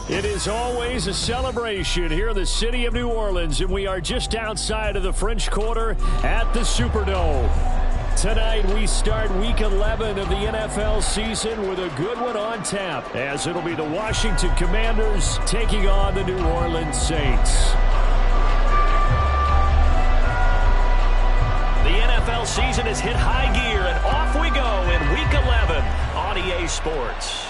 It is always a celebration here in the city of New Orleans, and we are just outside of the French Quarter at the Superdome. Tonight we start Week 11 of the NFL season with a good one on tap, as it'll be the Washington Commanders taking on the New Orleans Saints. The NFL season has hit high gear, and off we go in Week 11 on EA Sports.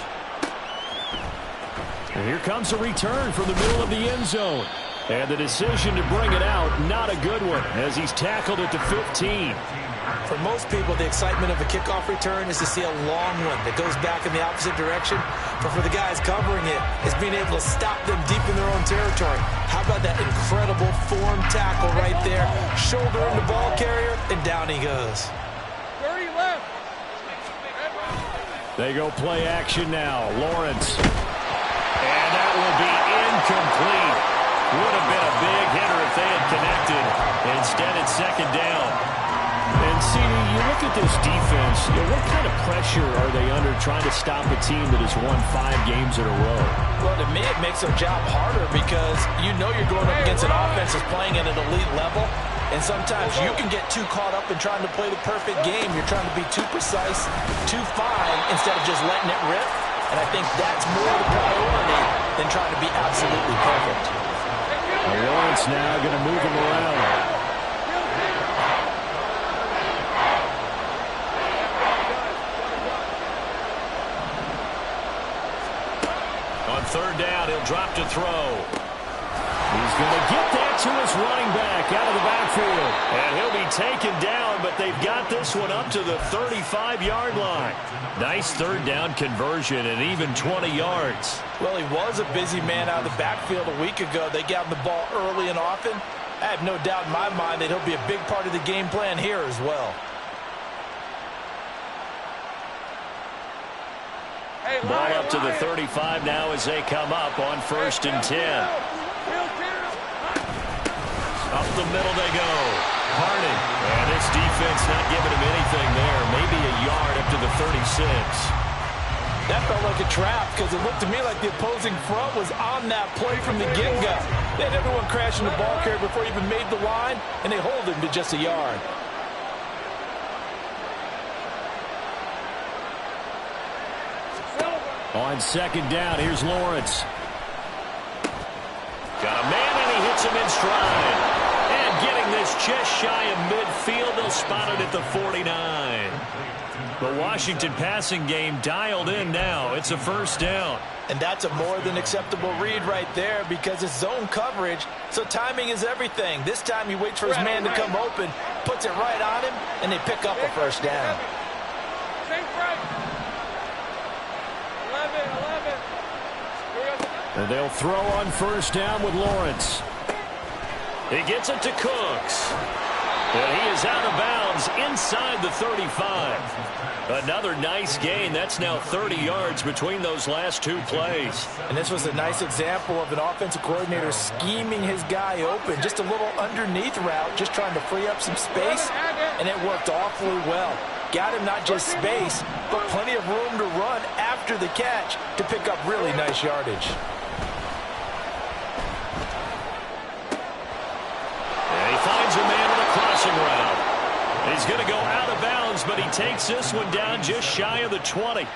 And here comes a return from the middle of the end zone. And the decision to bring it out, not a good one, as he's tackled at the 15. For most people, the excitement of a kickoff return is to see a long one that goes back in the opposite direction. But for the guys covering it, it's being able to stop them deep in their own territory. How about that incredible form tackle right there? Shoulder in the ball carrier, and down he goes. 30 left. They go play action now. Lawrence. And that will be incomplete. Would have been a big hitter if they had connected. Instead, it's second down. And, CD, you look at this defense, what kind of pressure are they under trying to stop a team that has won 5 games in a row? Well, to me, it makes their job harder because you know you're going up against an offense that's playing at an elite level. And sometimes you can get too caught up in trying to play the perfect game. You're trying to be too precise, too fine, instead of just letting it rip. And I think that's more the priority than trying to be absolutely perfect. Lawrence now going to move him around. On third down, he'll drop to throw. He's going to get that to his running back out of the backfield. And he'll be taken down, but they've got this one up to the 35-yard line. Nice third down conversion and even 20 yards. Well, he was a busy man out of the backfield a week ago. They got him the ball early and often. I have no doubt in my mind that he'll be a big part of the game plan here as well. Ball up to the 35 now as they come up on 1st and 10. Up the middle they go. Harden. And this defense not giving him anything there. Maybe a yard up to the 36. That felt like a trap because it looked to me like the opposing front was on that play from the get-go. They had everyone crashing the ball carrier before he even made the line, and they hold him to just a yard. On second down, here's Lawrence. Got a man, and he hits him in stride. And getting this just shy of midfield, they'll spot it at the 49. The Washington passing game dialed in now. It's a first down. And that's a more than acceptable read right there because it's zone coverage, so timing is everything. This time he waits for his man to come open, puts it right on him, and they pick up a first down. And they'll throw on first down with Lawrence. He gets it to Cooks. And he is out of bounds inside the 35. Another nice gain. That's now 30 yards between those last 2 plays. And this was a nice example of an offensive coordinator scheming his guy open. Just a little underneath route, just trying to free up some space, and it worked awfully well. Got him not just space, but plenty of room to run after the catch to pick up really nice yardage. And he finds a man on a crossing route. He's going to go out of bounds, but he takes this one down just shy of the 20.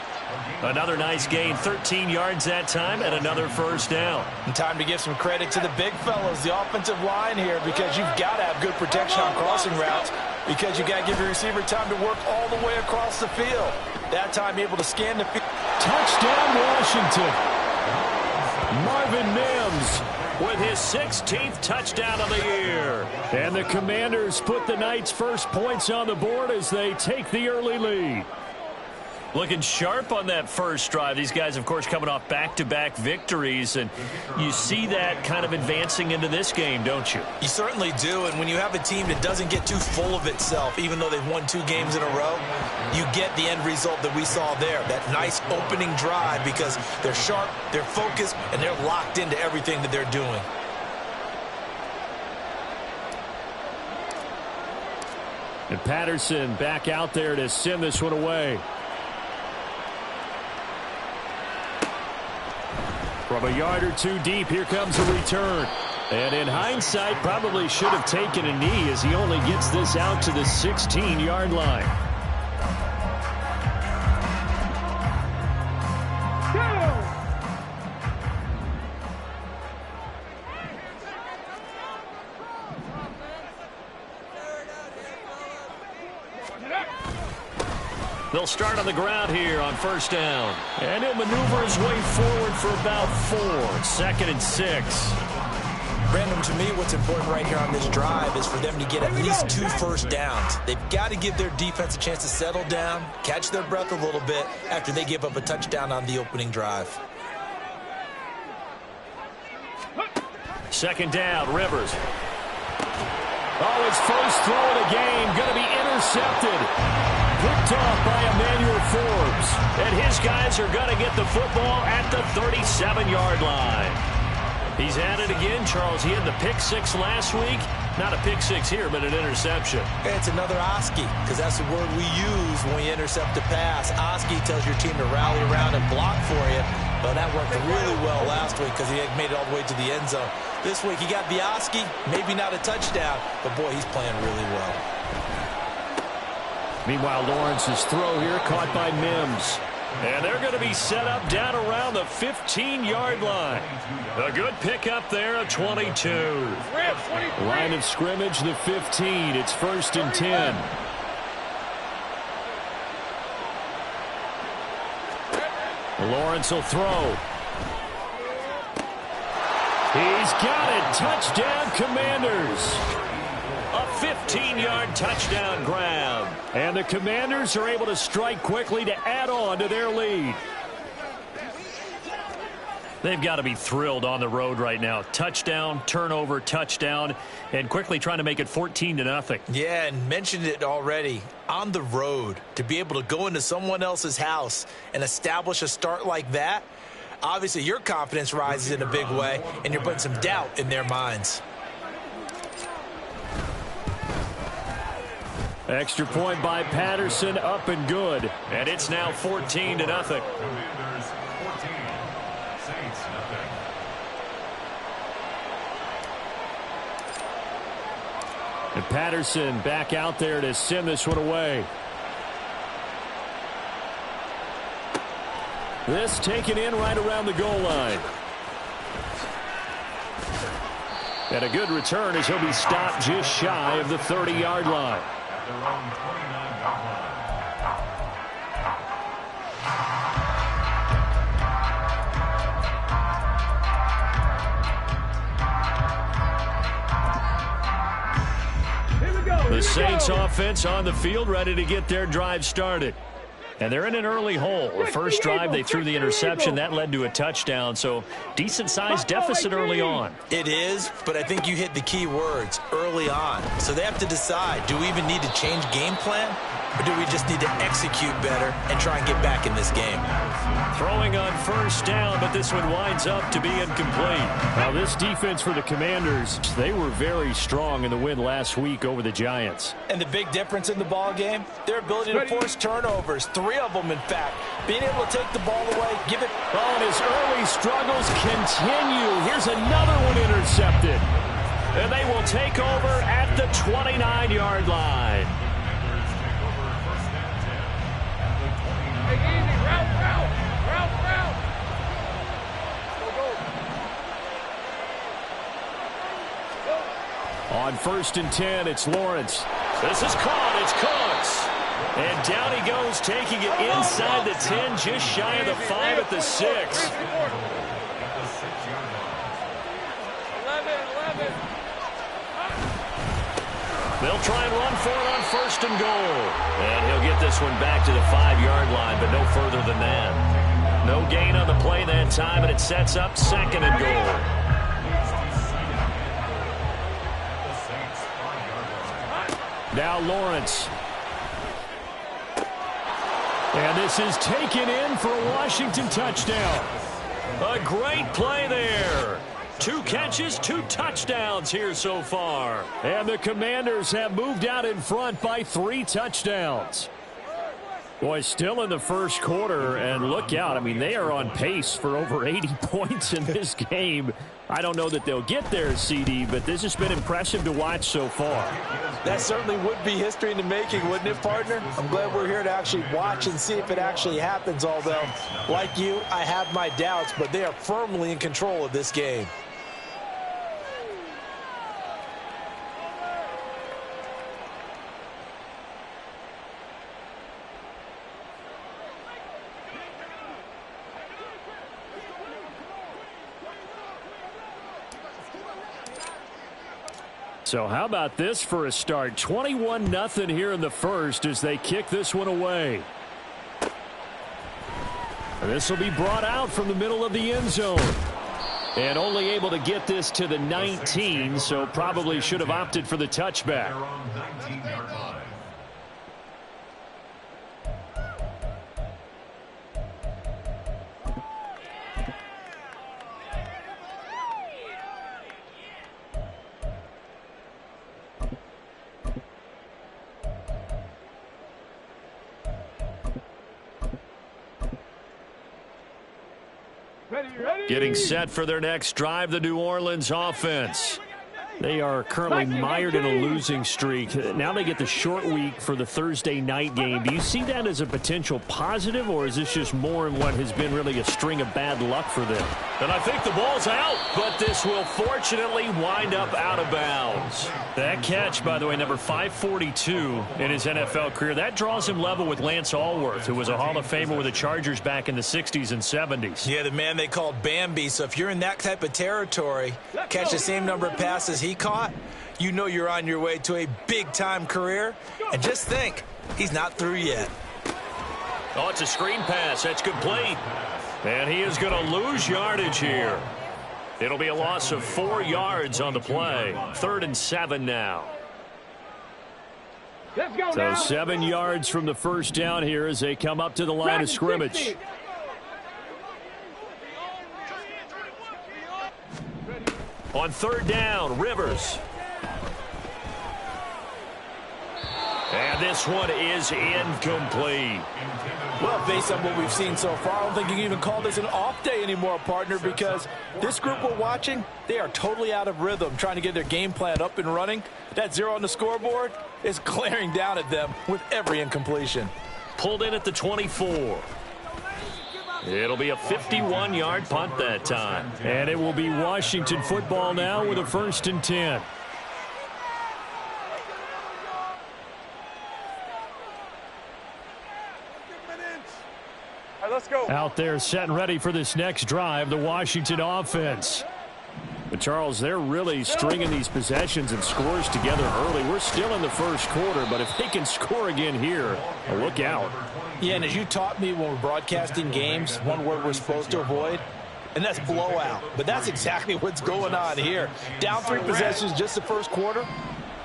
Another nice gain, 13 yards that time, and another first down. And time to give some credit to the big fellows, the offensive line here, because you've got to have good protection on crossing routes, because you got to give your receiver time to work all the way across the field. That time able to scan the field. Touchdown, Washington. Marvin Mims with his 16th touchdown of the year. And the Commanders put the night's first points on the board as they take the early lead. Looking sharp on that first drive. These guys, of course, coming off back-to-back victories, and you see that kind of advancing into this game, don't you? You certainly do, and when you have a team that doesn't get too full of itself, even though they've won 2 games in a row, you get the end result that we saw there, that nice opening drive, because they're sharp, they're focused, and they're locked into everything that they're doing. And Patterson back out there to send this one away. From a yard or two deep, here comes a return. And in hindsight, probably should have taken a knee as he only gets this out to the 16-yard line. They'll start on the ground here on first down. And he'll maneuver his way forward for about 4. 2nd and 6. Brandon, to me, what's important right here on this drive is for them to get at least 2 first downs. They've got to give their defense a chance to settle down, catch their breath a little bit after they give up a touchdown on the opening drive. 2nd down, Rivers. Oh, his first throw of the game going to be intercepted. Picked off by Emmanuel Forbes. And his guys are going to get the football at the 37-yard line. He's at it again, Charles. He had the pick 6 last week. Not a pick 6 here, but an interception. It's another Oski, because that's the word we use when we intercept a pass. Oski tells your team to rally around and block for you. But that worked really well last week because he had made it all the way to the end zone. This week he got the Oski, maybe not a touchdown, but boy, he's playing really well. Meanwhile, Lawrence's throw here caught by Mims. And they're going to be set up down around the 15-yard line. A good pickup there, a 22. Line of scrimmage, the 15. It's 1st and 10. Lawrence will throw. He's got it. Touchdown, Commanders. A 15-yard touchdown grab. And the Commanders are able to strike quickly to add on to their lead. They've got to be thrilled on the road right now. Touchdown, turnover, touchdown, and quickly trying to make it 14-0. Yeah, and mentioned it already. On the road, to be able to go into someone else's house and establish a start like that, obviously your confidence rises in a big way, and you're putting some doubt in their minds. Extra point by Patterson, up and good. And it's now 14-0. And Patterson back out there to send this one away. This taken in right around the goal line. And a good return as he'll be stopped just shy of the 30-yard line. The Saints offense on the field, ready to get their drive started. And they're in an early hole. The first drive, they threw the interception. That led to a touchdown, so decent-sized deficit early on. It is, but I think you hit the key words, early on. So they have to decide, do we even need to change game plan? Or do we just need to execute better and try and get back in this game? Throwing on first down, but this one winds up to be incomplete. Now, this defense for the Commanders, they were very strong in the win last week over the Giants. And the big difference in the ball game, their ability to force turnovers, 3 of them, in fact. Being able to take the ball away, give it. Oh, and his early struggles continue. Here's another one intercepted. And they will take over at the 29-yard line. On 1st and 10, it's Lawrence. This is caught. It's Cooks. And down he goes, taking it inside the 10, just shy of the 5 at the 6. They'll try and run for it on 1st and goal. And he'll get this one back to the 5-yard line, but no further than that. No gain on the play that time, and it sets up 2nd and goal. Now Lawrence. And this is taken in for a Washington touchdown. A great play there. 2 catches, 2 touchdowns here so far. And the Commanders have moved out in front by 3 touchdowns. Boy, still in the first quarter, and look out. I mean, they are on pace for over 80 points in this game. I don't know that they'll get there, CD, but this has been impressive to watch so far. That certainly would be history in the making, wouldn't it, partner? I'm glad we're here to actually watch and see if it actually happens, although, like you, I have my doubts, but they are firmly in control of this game. So how about this for a start? 21-0 here in the first as they kick this one away. And this will be brought out from the middle of the end zone. And only able to get this to the 19, so probably should have opted for the touchback. Getting set for their next drive, the New Orleans offense. They are currently mired in a losing streak. Now they get the short week for the Thursday night game. Do you see that as a potential positive, or is this just more in what has been really a string of bad luck for them? And I think the ball's out, but this will fortunately wind up out of bounds. That catch, by the way, number 542 in his NFL career, that draws him level with Lance Allworth, who was a Hall of Famer with the Chargers back in the 60s and 70s. Yeah, the man they called Bambi. So if you're in that type of territory, catch the same number of passes he caught, you know you're on your way to a big-time career. And just think, he's not through yet. Oh, it's a screen pass. That's complete. And he is going to lose yardage here. It'll be a loss of 4 yards on the play. 3rd and 7 now. So 7 yards from the first down here as they come up to the line of scrimmage. On 3rd down, Rivers. And this one is incomplete. Well, based on what we've seen so far, I don't think you can even call this an off day anymore, partner, because this group we're watching, they are totally out of rhythm, trying to get their game plan up and running. That 0 on the scoreboard is glaring down at them with every incompletion. Pulled in at the 24. It'll be a 51-yard punt that time. And it will be Washington football now with a 1st and 10. Let's go. Out there set and ready for this next drive, the Washington offense. But Charles, they're really stringing these possessions and scores together early. We're still in the first quarter, but if they can score again here, look out. Yeah, and as you taught me when we're broadcasting games, one word we're supposed to avoid, and that's blowout. But that's exactly what's going on here. Down 3 possessions just the first quarter.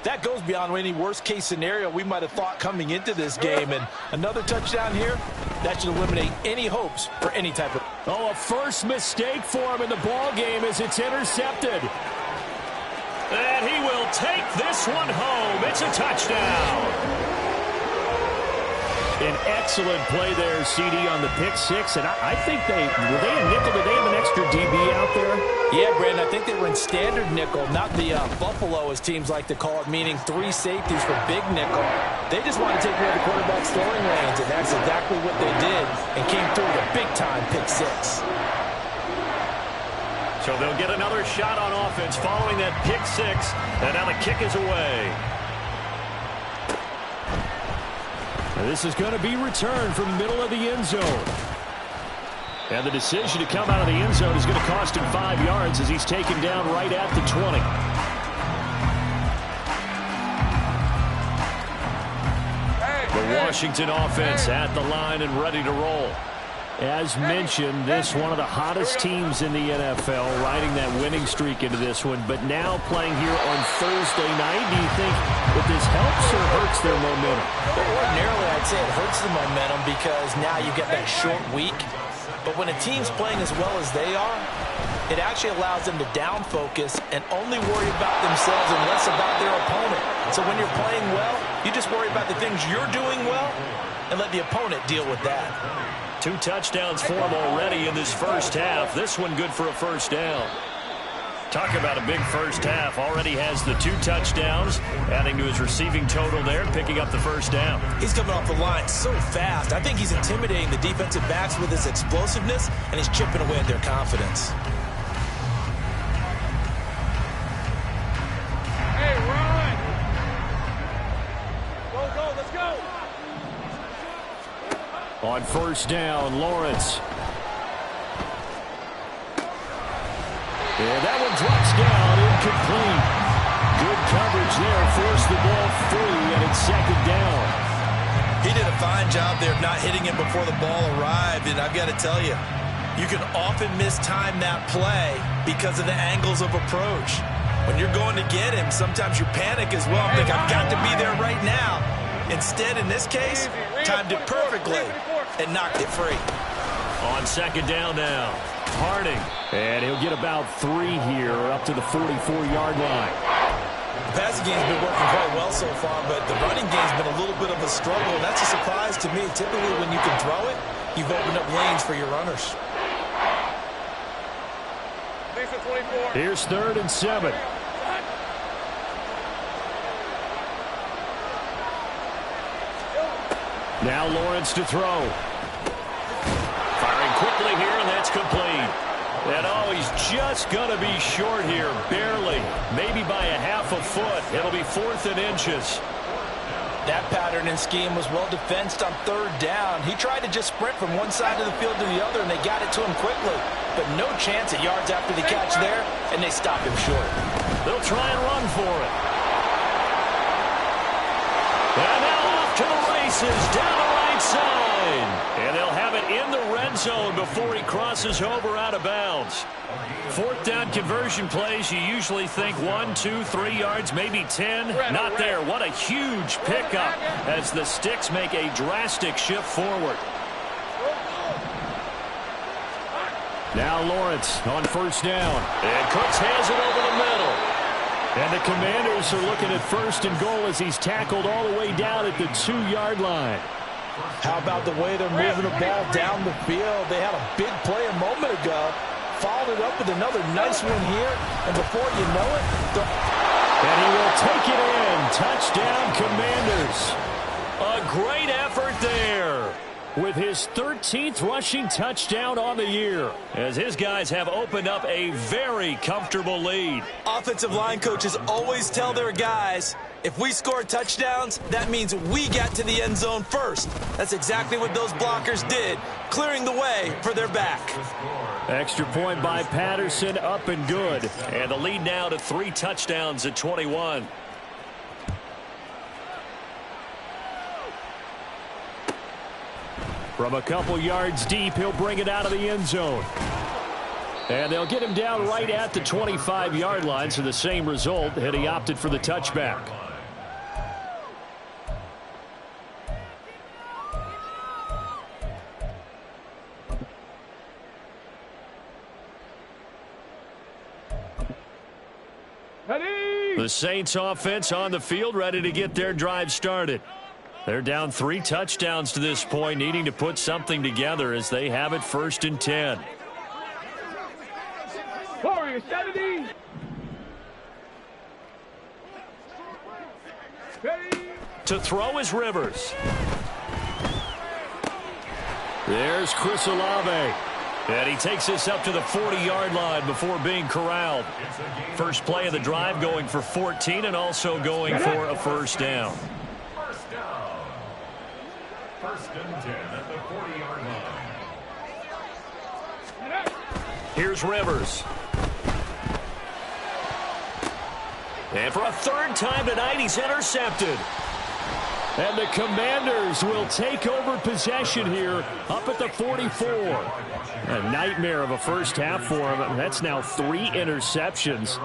That goes beyond any worst-case scenario we might have thought coming into this game. And another touchdown here, that should eliminate any hopes for any type of... Oh, a first mistake for him in the ball game as it's intercepted. And he will take this one home. It's a touchdown. An excellent play there, CD, on the pick six. And I think were they a nickel? Did they have an extra DB out there? Yeah, Brandon, I think they were in standard nickel, not the Buffalo, as teams like to call it, meaning 3 safeties for big nickel. They just wanted to take away the quarterback's throwing lanes, and that's exactly what they did, and came through with a big-time pick six. So they'll get another shot on offense following that pick six, and now the kick is away. And this is going to be returned from the middle of the end zone. And the decision to come out of the end zone is going to cost him 5 yards as he's taken down right at the 20. The Washington offense at the line and ready to roll. As mentioned, this one of the hottest teams in the NFL, riding that winning streak into this one, but now playing here on Thursday night. Do you think that this helps or hurts their momentum? Well, ordinarily, I'd say it hurts the momentum because now you get that short week. But when a team's playing as well as they are, it actually allows them to down focus and only worry about themselves and less about their opponent. So when you're playing well, you just worry about the things you're doing well, and let the opponent deal with that. 2 touchdowns for him already in this first half. This one good for a first down. Talk about a big first half. Already has the 2 touchdowns, adding to his receiving total there, picking up the first down. He's coming off the line so fast. I think he's intimidating the defensive backs with his explosiveness, and he's chipping away at their confidence. Hey, run! Go, let's go! On first down, Lawrence. And that one drops down, incomplete. Good coverage there, forced the ball free, and it's second down. He did a fine job there of not hitting him before the ball arrived, and I've got to tell you, you can often mistime that play because of the angles of approach. When you're going to get him, sometimes you panic as well. Think, I've got to be there right now. Instead, in this case, timed it perfectly and knocked it free. On second down now, Harding. And he'll get about 3 here, up to the 44-yard line. The passing game's been working quite well so far, but the running game's been a little bit of a struggle, and that's a surprise to me. Typically, when you can throw it, you've opened up lanes for your runners. Here's 3rd and 7. Now Lawrence to throw. Firing quickly here, and that's complete. And he's just going to be short here, barely. Maybe by a half a foot. It'll be 4th and inches. That pattern and scheme was well defensed on 3rd down. He tried to just sprint from one side of the field to the other, and they got it to him quickly. But no chance at yards after the catch there, and they stopped him short. They'll try and run for it. And now off to the races, down the right side. And they'll have it in the red zone before he crosses over out of bounds. 4th down conversion plays, you usually think 1, 2, 3 yards, maybe 10. Not there. What a huge pickup as the Sticks make a drastic shift forward. Now Lawrence on first down. And Cooks has it over the middle. And the Commanders are looking at 1st and goal as he's tackled all the way down at the 2-yard line. How about the way they're moving the ball down the field? They had a big play a moment ago. Followed it up with another nice one here. And before you know it, and he will take it in. Touchdown, Commanders. A great effort there. With his 13th rushing touchdown on the year. As his guys have opened up a very comfortable lead. Offensive line coaches always tell their guys, if we score touchdowns, that means we got to the end zone first. That's exactly what those blockers did, clearing the way for their back. Extra point by Patterson, up and good. And the lead now to 3 touchdowns at 21. From a couple yards deep, he'll bring it out of the end zone. And they'll get him down right at the 25-yard line, so the same result, and he opted for the touchback. The Saints offense on the field, ready to get their drive started. They're down 3 touchdowns to this point, needing to put something together as they have it 1st and 10. Corey, 70. To throw is Rivers. There's Chris Olave. And he takes this up to the 40-yard line before being corralled. First play of the drive, going for 14 and also going for a first down. First and 10 at the 40-yard line. Here's Rivers. And for a 3rd time tonight, he's intercepted. And the Commanders will take over possession here up at the 44. A nightmare of a first half for him. That's now 3 interceptions.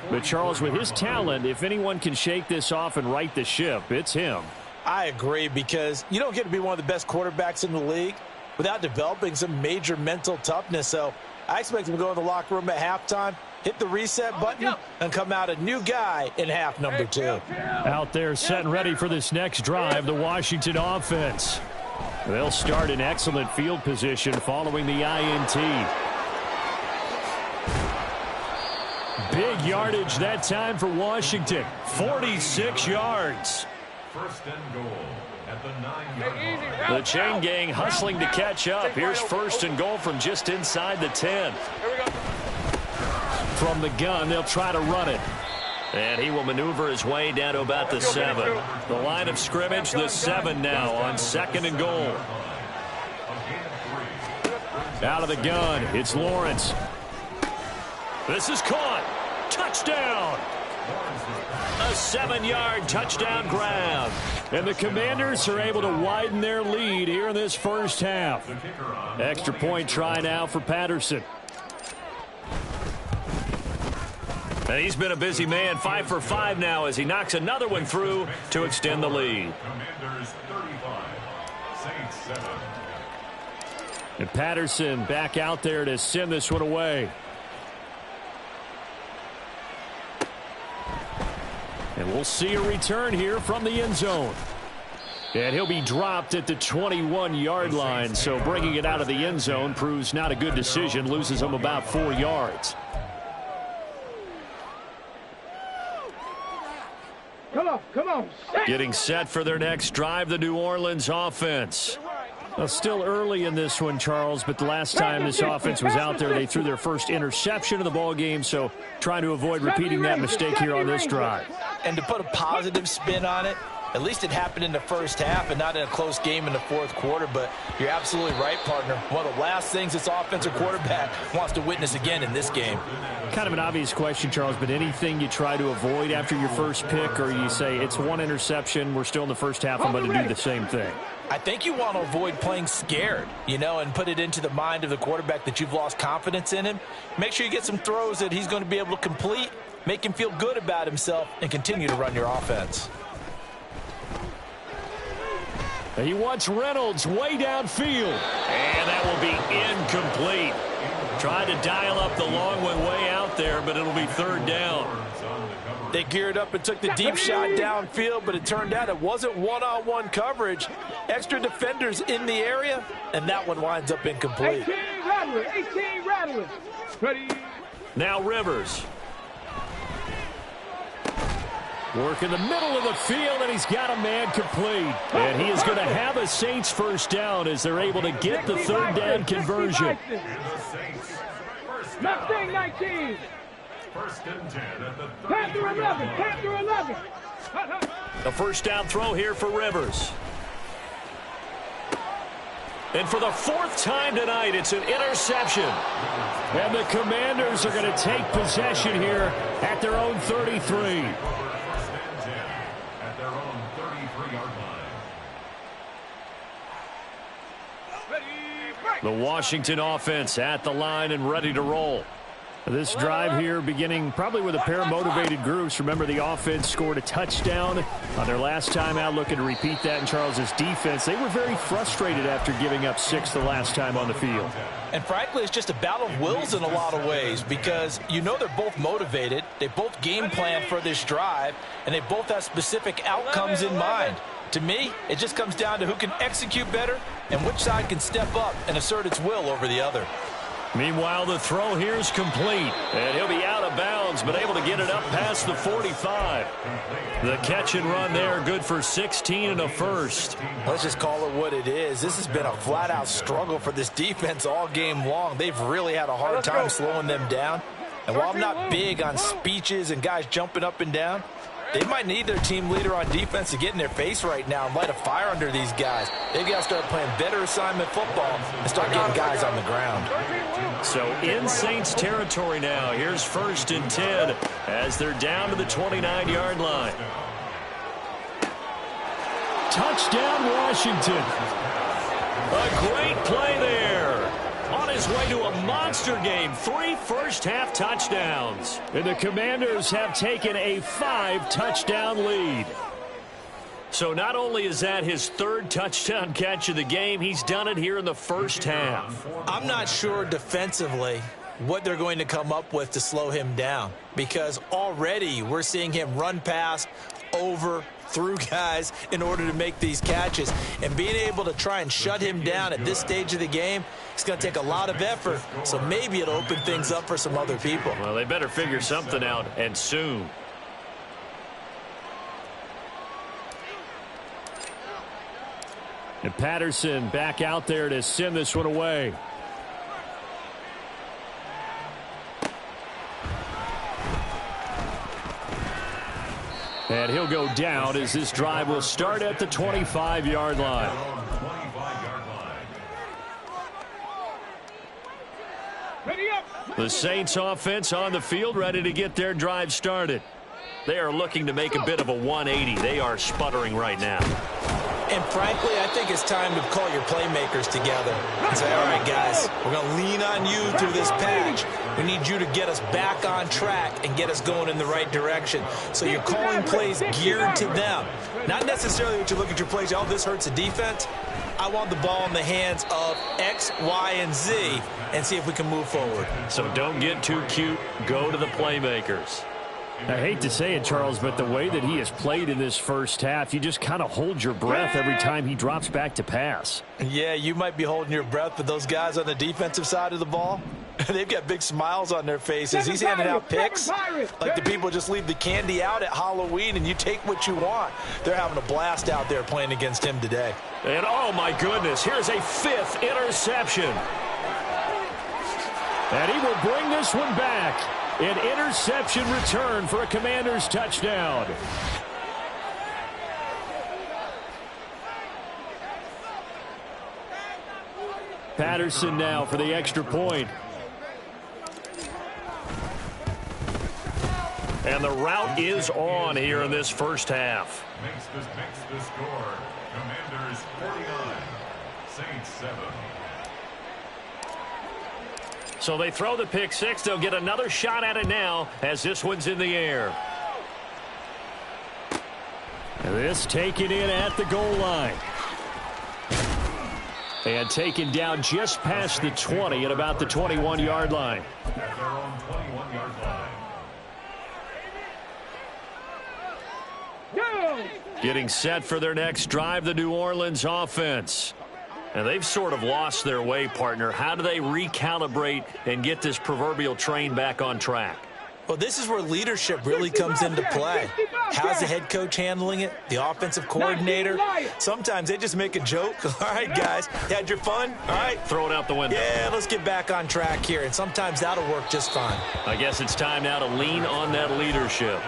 But Charles, with his talent, if anyone can shake this off and right the ship, it's him. I agree, because you don't get to be one of the best quarterbacks in the league without developing some major mental toughness. So I expect him to go in the locker room at halftime, hit the reset button, and come out a new guy in half number 2. Out there set and ready for this next drive, the Washington offense. They'll start in excellent field position following the INT. Big yardage that time for Washington. 46 yards. First and goal at the 9-yard line. The chain gang hustling to catch up. Here's first and goal from just inside the 10. From the gun, they'll try to run it. And he will maneuver his way down to about the 7. The line of scrimmage, the 7 now on second and goal. Out of the gun, it's Lawrence. This is caught. Touchdown. A 7-yard touchdown grab. And the Commanders are able to widen their lead here in this first half. Extra point try now for Patterson. And he's been a busy man, 5 for 5 now as he knocks another one through to extend the lead. Commanders 35, Saints 7. And Patterson back out there to send this one away. And we'll see a return here from the end zone. And he'll be dropped at the 21-yard line, so bringing it out of the end zone proves not a good decision, loses him about 4 yards. Come on. Getting set for their next drive, the New Orleans offense. Well, still early in this one, Charles, but the last time this offense was out there, they threw their first interception of the ball game, so trying to avoid repeating that mistake here on this drive. And to put a positive spin on it, at least it happened in the first half and not in a close game in the fourth quarter. But you're absolutely right, partner. One of the last things this offensive quarterback wants to witness again in this game. Kind of an obvious question, Charles, but anything you try to avoid after your first pick, or you say it's one interception, we're still in the first half, I'm going to do the same thing? I think you want to avoid playing scared, and put it into the mind of the quarterback that you've lost confidence in him. Make sure you get some throws that he's going to be able to complete, make him feel good about himself, and continue to run your offense. He wants Reynolds way downfield. And that will be incomplete. Tried to dial up the long one way out there, but it'll be third down. They geared up and took the deep shot downfield, but it turned out it wasn't one-on-one coverage. Extra defenders in the area, and that one winds up incomplete. 18 rattlers. Ready? Now Rivers. Work in the middle of the field, and he's got a man complete. And he is going to have a Saints first down as they're able to get the third down conversion. Mustang 19. First and 10 at the 30. Panther 11. The first down throw here for Rivers. And for the fourth time tonight, it's an interception. And the Commanders are going to take possession here at their own 33. At their own 33-yard line. The Washington offense at the line and ready to roll. This drive here beginning probably with a pair of motivated groups. Remember, the offense scored a touchdown on their last time out, looking to repeat that in Charles's defense. They were very frustrated after giving up 6 the last time on the field. And frankly, it's just a battle of wills in a lot of ways because they're both motivated. They both game plan for this drive, and they both have specific outcomes in mind. To me, it just comes down to who can execute better and which side can step up and assert its will over the other. Meanwhile, the throw here is complete. And he'll be out of bounds, but able to get it up past the 45. The catch and run there, good for 16 and a first. Let's just call it what it is. This has been a flat-out struggle for this defense all game long. They've really had a hard time slowing them down. And while I'm not big on speeches and guys jumping up and down, they might need their team leader on defense to get in their face right now and light a fire under these guys. They've got to start playing better assignment football and start getting guys on the ground. So in Saints territory now. Here's first and 10 as they're down to the 29-yard line. Touchdown, Washington. A great play there. On his way to a monster game. 3 first-half touchdowns. And the Commanders have taken a 5-touchdown lead. So not only is that his third touchdown catch of the game, he's done it here in the first half. I'm not sure defensively what they're going to come up with to slow him down because already we're seeing him run past over through guys in order to make these catches. And being able to try and shut him down at this stage of the game, it's going to take a lot of effort. So maybe it'll open things up for some other people. Well, they better figure something out, and soon. And Patterson back out there to send this one away. And he'll go down as this drive will start at the 25-yard line. The Saints offense on the field, ready to get their drive started. They are looking to make a bit of a 180. They are sputtering right now. And frankly, I think it's time to call your playmakers together and say, all right, guys, we're going to lean on you through this patch. We need you to get us back on track and get us going in the right direction. So you're calling plays geared to them. Not necessarily what you look at your plays, oh, this hurts the defense. I want the ball in the hands of X, Y, and Z and see if we can move forward. So don't get too cute. Go to the playmakers. I hate to say it, Charles, but the way that he has played in this first half, you just kind of hold your breath every time he drops back to pass. Yeah, you might be holding your breath, but those guys on the defensive side of the ball, they've got big smiles on their faces. He's handing out picks like the people just leave the candy out at Halloween and you take what you want. They're having a blast out there playing against him today. And oh my goodness, here's a 5th interception. And he will bring this one back. An interception return for a Commanders touchdown. Patterson now for the extra point. And the route is on here in this first half. Makes the score. Commanders 49, Saints 7. So they throw the pick six. They'll get another shot at it now as this one's in the air. And this taken in at the goal line. And taken down just past the 20 at about the 21-yard line. At their own 21-yard line. Getting set for their next drive, the New Orleans offense. And they've sort of lost their way, partner. How do they recalibrate and get this proverbial train back on track? Well, this is where leadership really comes into play. How's the head coach handling it? The offensive coordinator? Sometimes they just make a joke. All right, guys, you had your fun? All right. Throw it out the window. Yeah, let's get back on track here. And sometimes that'll work just fine. I guess it's time now to lean on that leadership.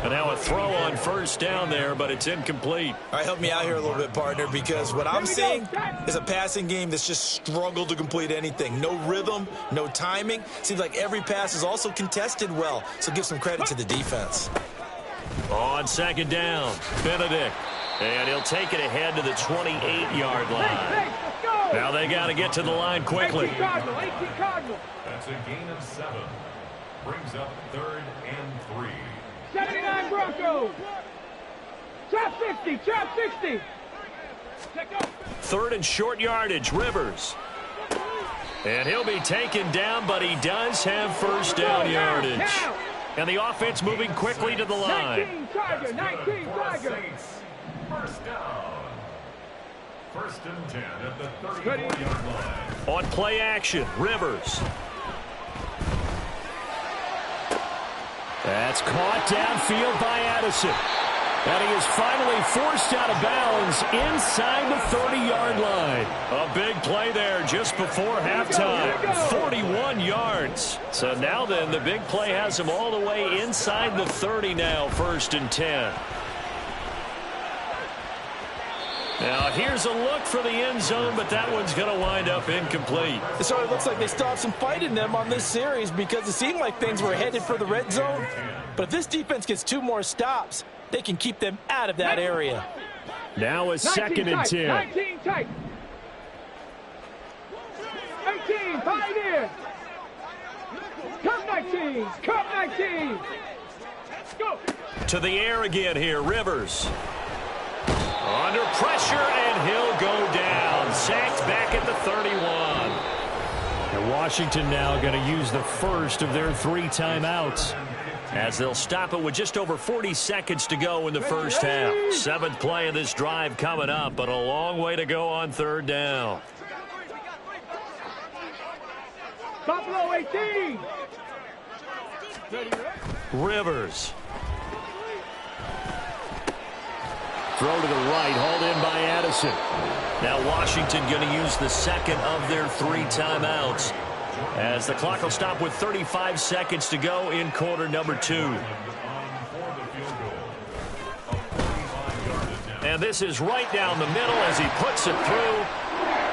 And now a throw on first down there, but it's incomplete. All right, help me out here a little bit, partner, because what I'm seeing is a passing game that's just struggled to complete anything. No rhythm, no timing. Seems like every pass is also contested well, so give some credit to the defense. On second down, Benedict. And he'll take it ahead to the 28-yard line. Now they got to get to the line quickly. 18 Cardinal. That's a gain of 7. Brings up 3rd and 3. 79 Broncos. Trap 60. Trap 60. 3rd and short yardage, Rivers. And he'll be taken down, but he does have first down yardage. And the offense moving quickly to the line. 19 Tiger. 19 Tiger. First down. 1st and 10 at the 34-yard line. On play action, Rivers. That's caught downfield by Addison. And he is finally forced out of bounds inside the 30-yard line. A big play there just before halftime. 41 yards. So now then, the big play has him all the way inside the 30 now, 1st and 10. Now, here's a look for the end zone, but that one's going to wind up incomplete. So it looks like they still have some fight in them on this series because it seemed like things were headed for the red zone. But if this defense gets 2 more stops, they can keep them out of that area. Now a 2nd and 10. 19 tight. 18 Pioneer. Come 19. Come 19. Go. To the air again here, Rivers. Under pressure, and he'll go down. Sacked back at the 31. And Washington now going to use the first of their 3 timeouts, as they'll stop it with just over 40 seconds to go in the first half. 7th play of this drive coming up, but a long way to go on 3rd down. Buffalo 18. Rivers. throw to the right, hauled in by Addison. Now Washington going to use the second of their 3 timeouts, as the clock will stop with 35 seconds to go in quarter number 2. And this is right down the middle as he puts it through.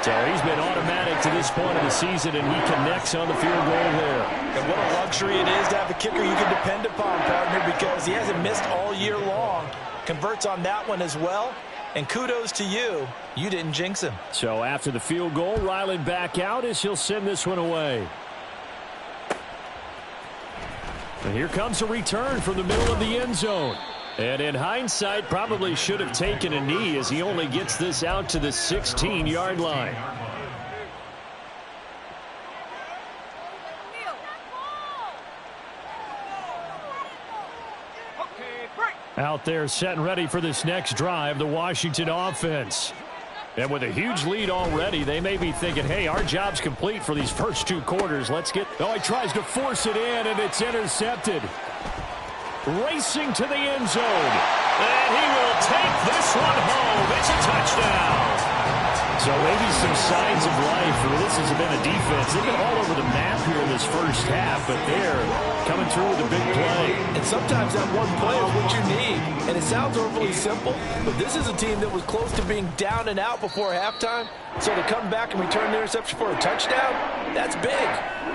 So he's been automatic to this point of the season, and he connects on the field goal there. And what a luxury it is to have a kicker you can depend upon, partner, because he hasn't missed all year long. Converts on that one as well. And kudos to you. You didn't jinx him. So after the field goal, Ryland back out as he'll send this one away. And here comes a return from the middle of the end zone. And in hindsight, probably should have taken a knee as he only gets this out to the 16-yard line. Out there set and ready for this next drive, the Washington offense. And with a huge lead already, they may be thinking, hey, our job's complete for these first 2 quarters. Let's get... Oh, he tries to force it in, and it's intercepted. Racing to the end zone. And he will take this one home. It's a touchdown. So maybe some signs of life for this has been a defense. They've been all over the map here in this first half, but they're coming through with a big play. And sometimes that one play is what you need. And it sounds overly simple, but this is a team that was close to being down and out before halftime. So to come back and return the interception for a touchdown, that's big.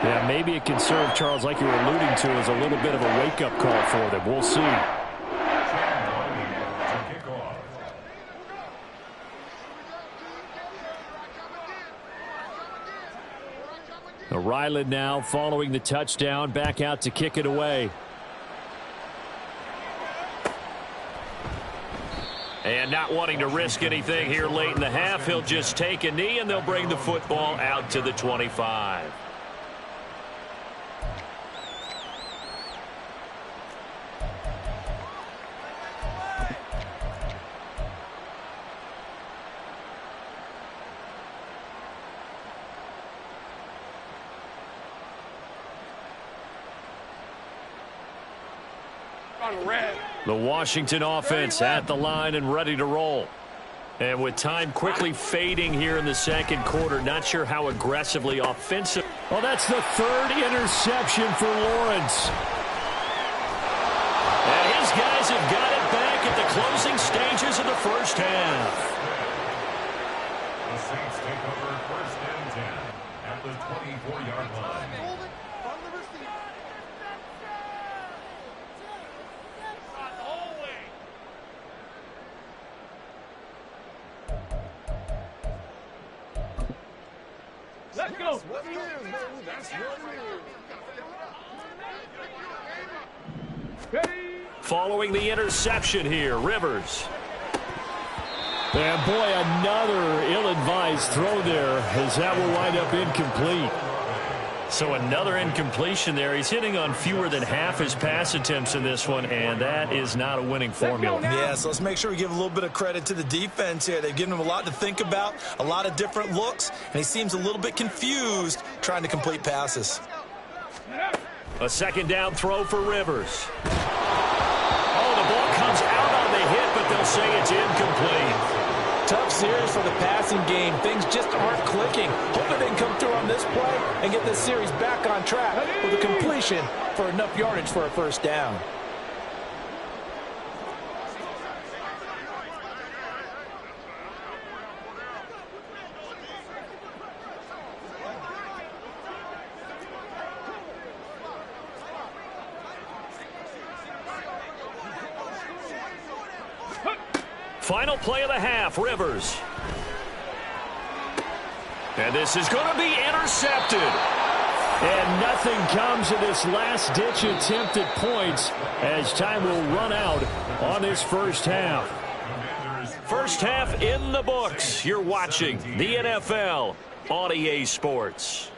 Yeah, maybe it can serve, Charles, like you were alluding to, as a little bit of a wake-up call for them. We'll see. Ryland now following the touchdown, back out to kick it away. And not wanting to risk anything here late in the half, he'll just take a knee and they'll bring the football out to the 25. The Washington offense at the line and ready to roll. And with time quickly fading here in the second quarter, not sure how aggressively offensive. Well, that's the 3rd interception for Lawrence. And his guys have got it back at the closing stages of the first half. The Saints take over 1st and 10 at the 24-yard line. Let's go. Following the interception here, Rivers. And boy, another ill-advised throw there, as that will wind up incomplete. So another incompletion there. He's hitting on fewer than half his pass attempts in this one, and that is not a winning formula. Yeah, so let's make sure we give a little bit of credit to the defense here. They've given him a lot to think about, a lot of different looks, and he seems a little bit confused trying to complete passes. A 2nd down throw for Rivers. Oh, the ball comes out on the hit, but they'll say it's incomplete. Tough series for the passing game. Things just aren't clicking. Hoping they can come through on this play and get this series back on track with a completion for enough yardage for a 1st down. Final play of the half, Rivers. And this is going to be intercepted. And nothing comes of this last-ditch attempt at points as time will run out on this first half. First half in the books. You're watching the NFL on EA Sports.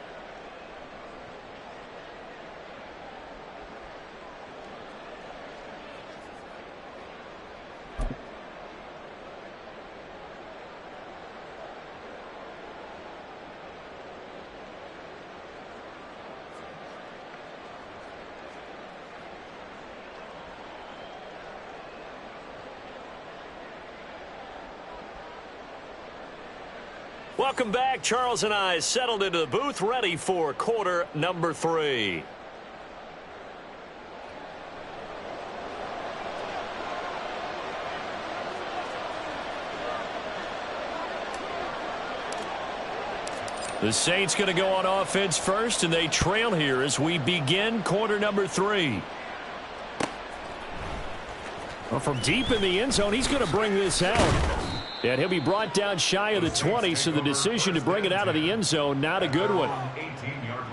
Welcome back. Charles and I settled into the booth, ready for quarter number 3. The Saints going to go on offense first, and they trail here as we begin quarter number 3. Well, from deep in the end zone, he's going to bring this out. And he'll be brought down shy of the 20, so the decision to bring it out of the end zone, not a good one. 18-yard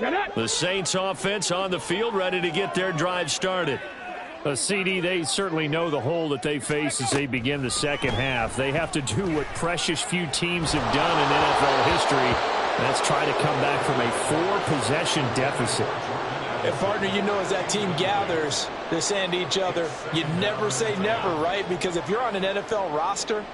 line. The Saints offense on the field, ready to get their drive started. CD, they certainly know the hole that they face as they begin the second half. They have to do what precious few teams have done in NFL history. That's try to come back from a 4-possession deficit. And, partner, you know, as that team gathers, they're saying to each other, you never say never, right? Because if you're on an NFL roster,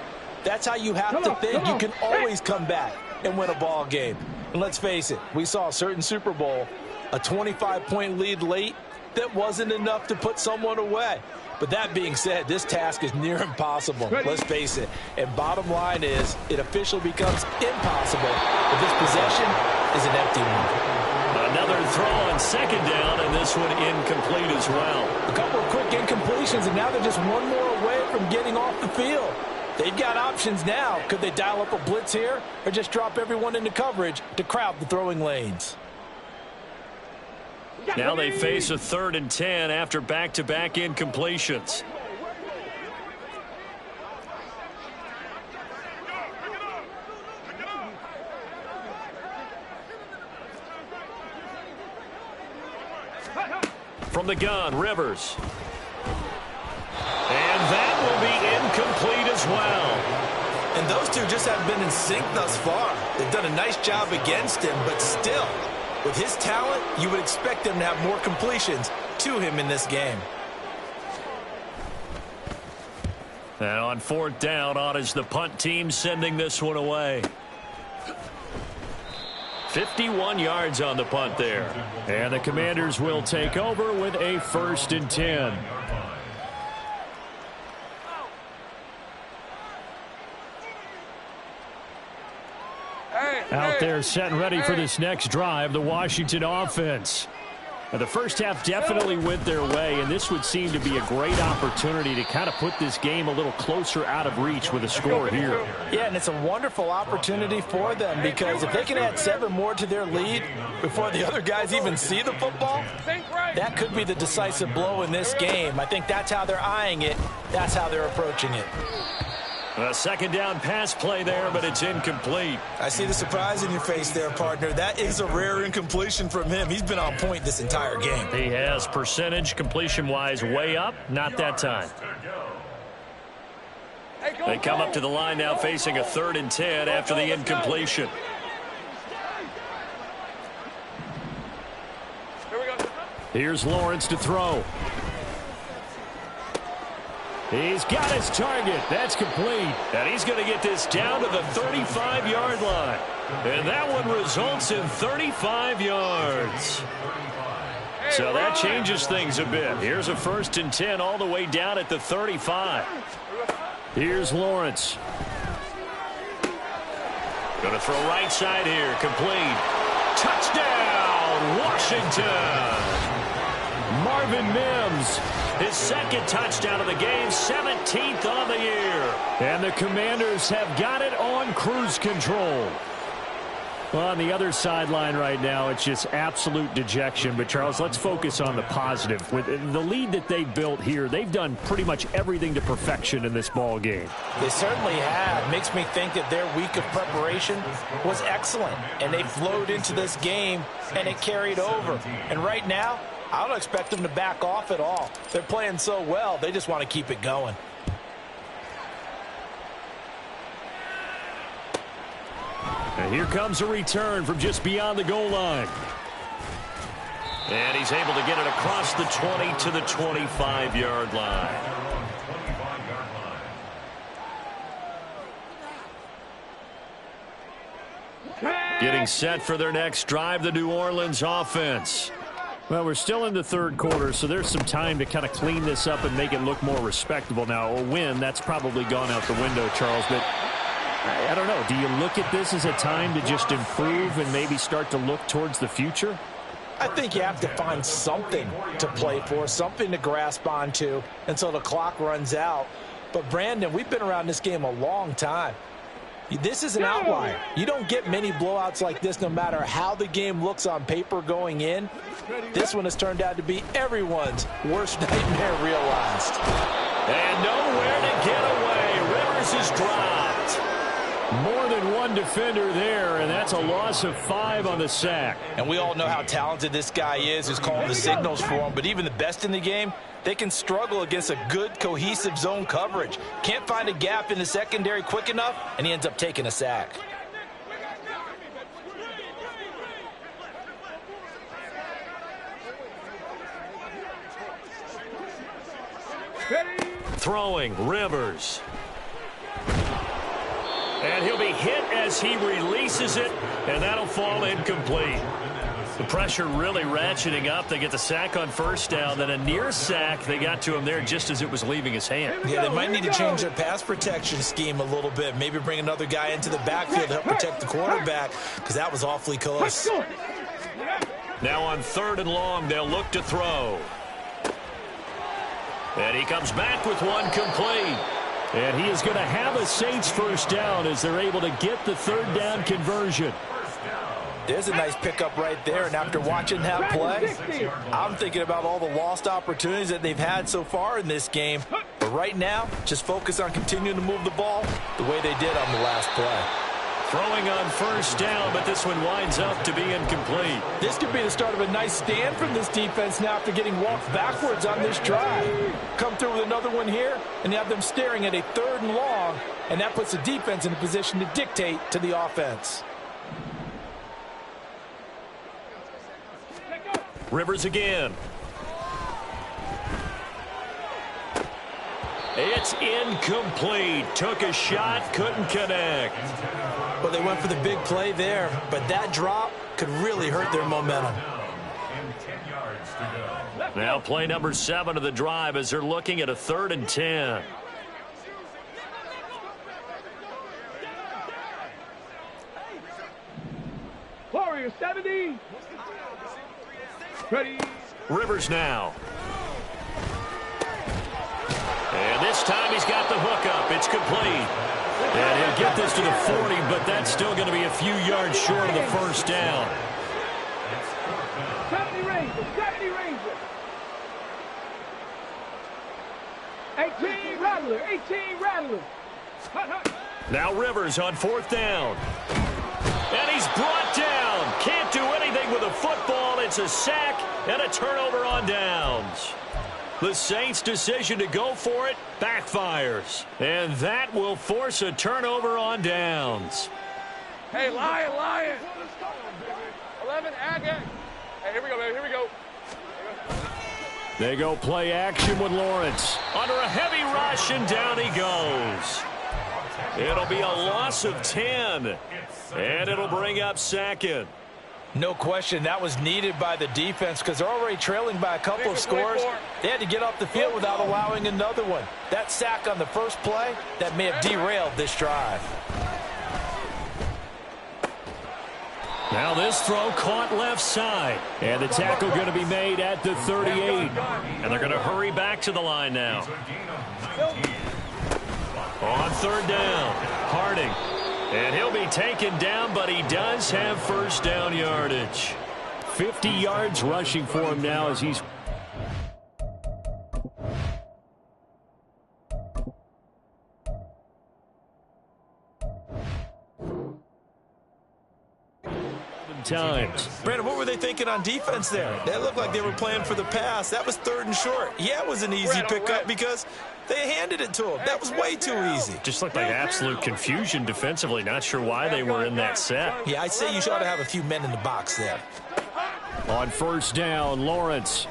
that's how you have to think. You can always come back and win a ball game. And let's face it, we saw a certain Super Bowl, a 25-point lead late that wasn't enough to put someone away. But that being said, this task is near impossible. Let's face it. And bottom line is, it officially becomes impossible if this possession is an empty one. Another throw on second down, and this one incomplete as well. A couple of quick incompletions, and now they're just one more away from getting off the field. They've got options now. Could they dial up a blitz here or just drop everyone into coverage to crowd the throwing lanes? Now they face a 3rd and 10 after back-to-back incompletions. From the gun, Rivers. And that will be incomplete as well. And those two just haven't been in sync thus far. They've done a nice job against him, but still, with his talent, you would expect him to have more completions to him in this game. And on 4th down, on is the punt team sending this one away. 51 yards on the punt there. And the Commanders will take over with a 1st and 10. Out there set and ready for this next drive, the Washington offense. Now, the first half definitely went their way, and this would seem to be a great opportunity to kind of put this game a little closer out of reach with a score here. Yeah, and it's a wonderful opportunity for them because if they can add 7 more to their lead before the other guys even see the football, that could be the decisive blow in this game. I think that's how they're eyeing it. That's how they're approaching it. A 2nd down pass play there, but it's incomplete. I see the surprise in your face there, partner. That is a rare incompletion from him. He's been on point this entire game. He has percentage completion-wise way up. Not that time. They come up to the line now facing a 3rd and 10 after the incompletion. Here's Lawrence to throw. He's got his target. That's complete. And he's going to get this down to the 35-yard line. And that one results in 35 yards. So that changes things a bit. Here's a 1st and 10 all the way down at the 35. Here's Lawrence. Going to throw right side here. Complete. Touchdown, Washington. Marvin Mims. His 2nd touchdown of the game, 17th on the year. And the Commanders have got it on cruise control. Well, on the other sideline right now, it's just absolute dejection. But, Charles, let's focus on the positive. With the lead that they've built here, they've done pretty much everything to perfection in this ball game. They certainly have. Makes me think that their week of preparation was excellent. And they flowed into this game, and it carried over. And right now, I don't expect them to back off at all. They're playing so well, they just want to keep it going. And here comes a return from just beyond the goal line. And he's able to get it across the 20 to the 25-yard line. Getting set for their next drive, the New Orleans offense. Well, we're still in the third quarter, so there's some time to kind of clean this up and make it look more respectable. Now, a win, that's probably gone out the window, Charles, but I don't know. Do you look at this as a time to just improve and maybe start to look towards the future? I think you have to find something to play for, something to grasp onto until the clock runs out. But, Brandon, we've been around this game a long time. This is an outlier. You don't get many blowouts like this no matter how the game looks on paper going in. This one has turned out to be everyone's worst nightmare realized. And nowhere to get away. Rivers is dropped. More than one defender there, and that's a loss of 5 on the sack. And we all know how talented this guy is who's calling the signals for him. But even the best in the game, they can struggle against a good, cohesive zone coverage. Can't find a gap in the secondary quick enough, and he ends up taking a sack. Throwing, Rivers. And he'll be hit as he releases it, and that'll fall incomplete. The pressure really ratcheting up. They get the sack on first down, then a near sack. They got to him there just as it was leaving his hand. Yeah, they might need to change their pass protection scheme a little bit. Maybe bring another guy into the backfield to help protect the quarterback, because that was awfully close. Now on 3rd and long, they'll look to throw. And he comes back with one complete. And he is going to have a Saints first down as they're able to get the 3rd down conversion. There's a nice pickup right there, and after watching that play, I'm thinking about all the lost opportunities that they've had so far in this game. But right now, just focus on continuing to move the ball the way they did on the last play. Throwing on first down, but this one winds up to be incomplete. This could be the start of a nice stand from this defense now after getting walked backwards on this drive. Come through with another one here, and you have them staring at a 3rd and long, and that puts the defense in a position to dictate to the offense. Rivers again. It's incomplete. Took a shot, couldn't connect. Well, they went for the big play there, but that drop could really hurt their momentum. Now play number 7 of the drive as they're looking at a 3rd and 10. Warriors 70. Ready. Rivers now. And this time he's got the hook up. It's complete. And he'll get this to the 40, but that's still going to be a few yards short of the first down. 70 Rangers. 70 Rangers. 18 Rattler. 18 Rattler. Hut, hut. Now Rivers on 4th down. And he's brought down. Can't do anything with a football. It's a sack and a turnover on downs. The Saints' decision to go for it backfires. And that will force a turnover on downs. Hey, Lion. 11, Agate. Hey, here we go, man. Here we go. They go play action with Lawrence. Under a heavy rush, and down he goes. It'll be a loss of 10. And it'll bring up 2nd. No question, that was needed by the defense because they're already trailing by a couple of scores. They had to get off the field without allowing another one. That sack on the first play, that may have derailed this drive. Now this throw caught left side. And the tackle going to be made at the 38. And they're going to hurry back to the line now. On 3rd down, Harding. And he'll be taken down, but he does have first down yardage. 50 yards rushing for him now as he's... times. Brandon, what were they thinking on defense there? They looked like they were playing for the pass. That was 3rd and short. Yeah, it was an easy pickup because they handed it to him. That was way too easy. Just looked like absolute confusion defensively. Not sure why they were in that set. Yeah, I'd say you should have a few men in the box there. On 1st down, Lawrence.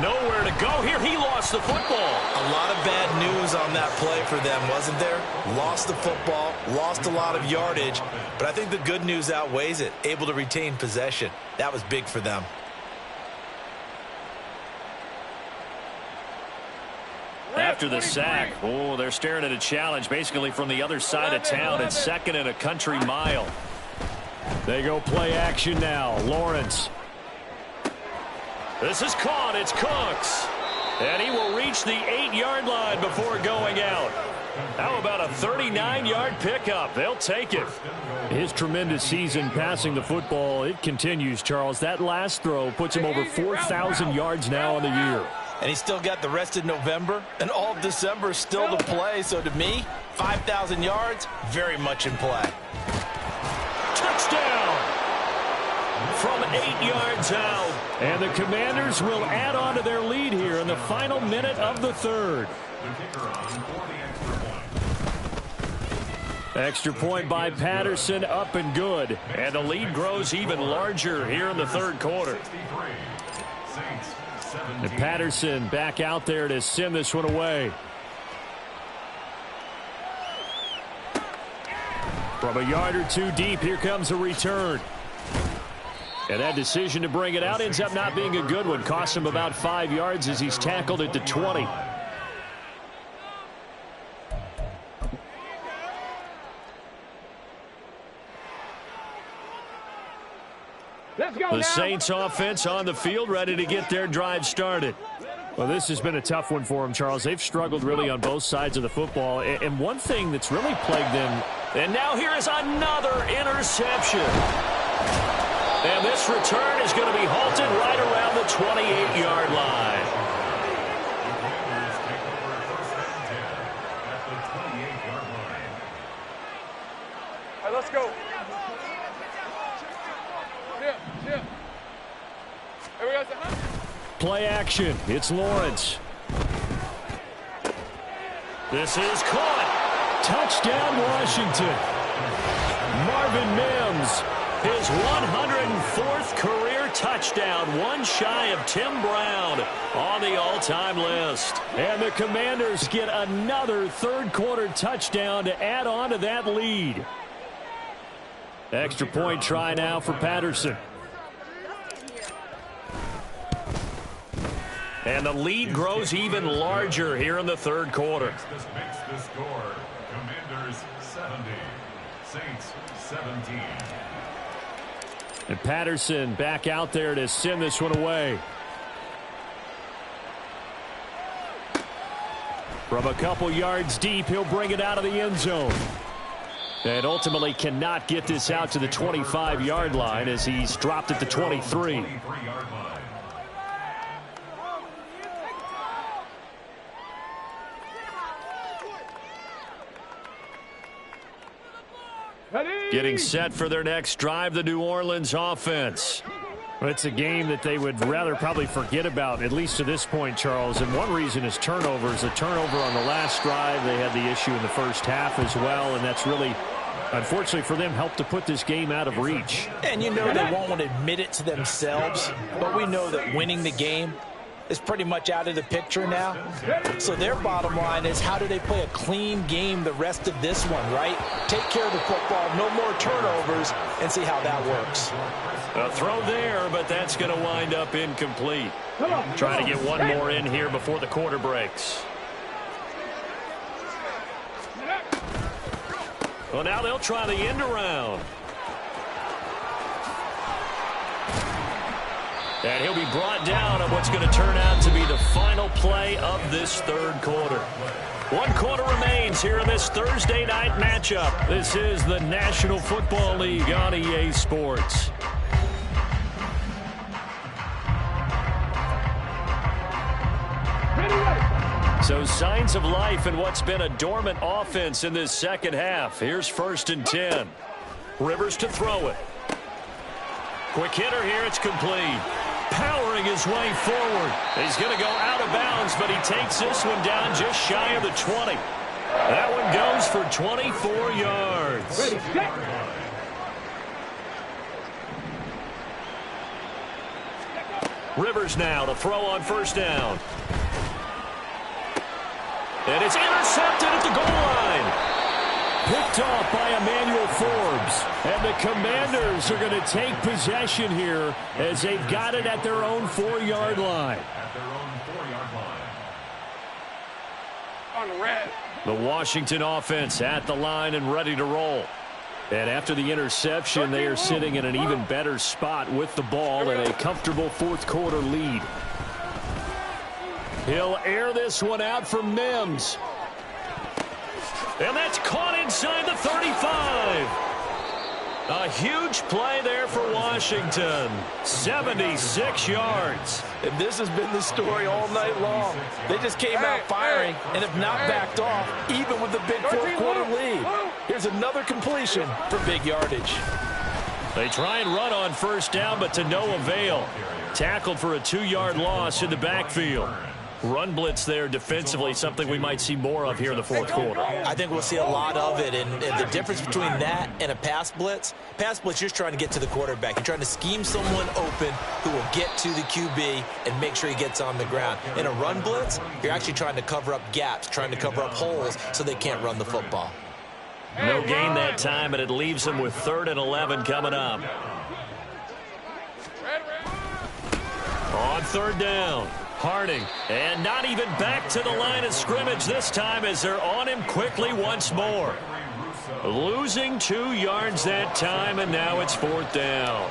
Nowhere to go here. He lost the football. A lot of bad news on that play for them, wasn't there? Lost the football, lost a lot of yardage, but I think the good news outweighs it. Able to retain possession. That was big for them. after the sack. Oh, they're staring at a challenge basically from the other side of town. It's second and a country mile. They go play action now. Lawrence. This is caught. It's Cooks. And he will reach the 8-yard line before going out. How about a 39-yard pickup? They'll take it. His tremendous season passing the football, it continues, Charles. That last throw puts him over 4,000 yards now on the year. And he's still got the rest of November and all of December still to play. So to me, 5,000 yards, very much in play. Touchdown! From 8 yards out. And the Commanders will add on to their lead here in the final minute of the third. Extra point by Patterson, up and good. And the lead grows even larger here in the third quarter. And Patterson back out there to send this one away. From a yard or two deep, here comes a return. And that decision to bring it out ends up not being a good one. Cost him about 5 yards as he's tackled at the 20. The Saints offense on the field, ready to get their drive started. Well, this has been a tough one for them, Charles. They've struggled really on both sides of the football. And one thing that's really plagued them. And now here is another interception. And this return is going to be halted right around the 28-yard line. All right, let's go. Play action. It's Lawrence. This is caught. Touchdown, Washington. Marvin Mims. His 104th career touchdown, one shy of Tim Brown on the all-time list. And the Commanders get another third-quarter touchdown to add on to that lead. Extra point try now for Patterson. And the lead grows even larger here in the third quarter. This makes the score. Commanders 70, Saints 17. And Patterson back out there to send this one away. From a couple yards deep, he'll bring it out of the end zone. And ultimately cannot get this out to the 25-yard line as he's dropped at the 23. Getting set for their next drive, the New Orleans offense. Well, it's a game that they would rather probably forget about, at least to this point, Charles. And one reason is turnovers. A turnover on the last drive. They had the issue in the first half as well, and that's really, unfortunately for them, helped to put this game out of reach. And you know they won't want to admit it to themselves, but we know that winning the game is pretty much out of the picture now. So their bottom line is, how do they play a clean game the rest of this one, right? Take care of the football, no more turnovers, and see how that works. A throw there, but that's going to wind up incomplete. Trying to get one more in here before the quarter breaks. Well, now they'll try the end around. And he'll be brought down on what's going to turn out to be the final play of this third quarter. 1 quarter remains here in this Thursday night matchup. This is the National Football League on EA Sports. So signs of life in what's been a dormant offense in this second half. Here's 1st and 10. Rivers to throw it. Quick hitter here. It's complete. Powering his way forward. He's going to go out of bounds, but he takes this one down just shy of the 20. That one goes for 24 yards. Ready, set. Rivers now to throw on 1st down. And it's intercepted at the goal line. Picked off by Emmanuel Forbes. And the Commanders are going to take possession here as they've got it at their own 4-yard line. At their own 4-yard line. on red. The Washington offense at the line and ready to roll. And after the interception, they are sitting in an even better spot with the ball and a comfortable fourth quarter lead. He'll air this one out for Mims. And that's caught inside the 35. A huge play there for Washington. 76 yards. And this has been the story all night long. They just came out firing and have not backed off, even with the big fourth quarter lead. Here's another completion for big yardage. They try and run on first down, but to no avail. Tackled for a 2-yard loss in the backfield. Run blitz there defensively, something we might see more of here in the fourth quarter. I think we'll see a lot of it, and the difference between that and a pass blitz, you're just trying to get to the quarterback. You're trying to scheme someone open who will get to the QB and make sure he gets on the ground. In a run blitz, you're actually trying to cover up gaps, trying to cover up holes so they can't run the football. No gain that time, and it leaves them with 3rd and 11 coming up. On 3rd down. Harding, and not even back to the line of scrimmage this time as they're on him quickly once more. Losing 2 yards that time, and now it's 4th down.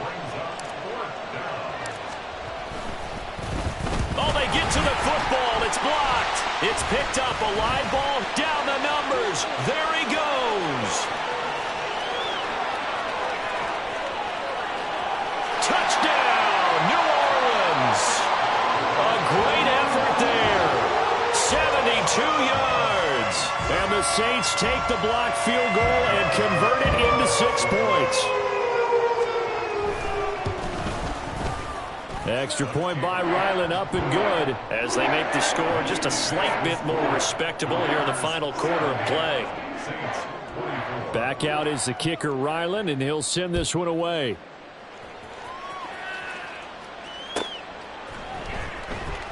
Oh, they get to the football. It's blocked. It's picked up. A live ball down the numbers. There he goes. Touchdown, New Orleans. A great effort there. 72 yards. And the Saints take the blocked field goal and convert it into 6 points. Extra point by Ryland, up and good as they make the score just a slight bit more respectable here in the final quarter of play. Back out is the kicker, Ryland, and he'll send this one away.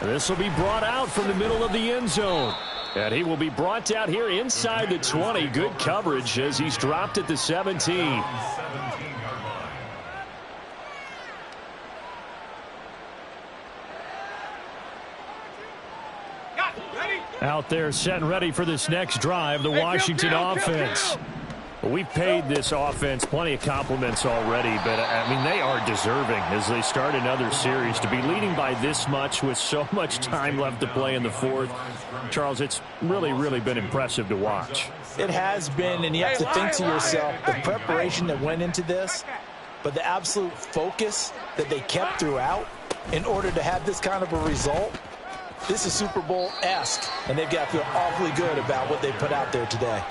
This will be brought out from the middle of the end zone. And he will be brought out here inside the 20. Good coverage as he's dropped at the 17. Out there set and ready for this next drive, the Washington offense. We've paid this offense plenty of compliments already, but, I mean, they are deserving as they start another series. To be leading by this much with so much time left to play in the fourth, Charles, it's really been impressive to watch. It has been, and you have to think to yourself the preparation that went into this, but the absolute focus that they kept throughout in order to have this kind of a result. This is Super Bowl-esque, and they've got to feel awfully good about what they put out there today.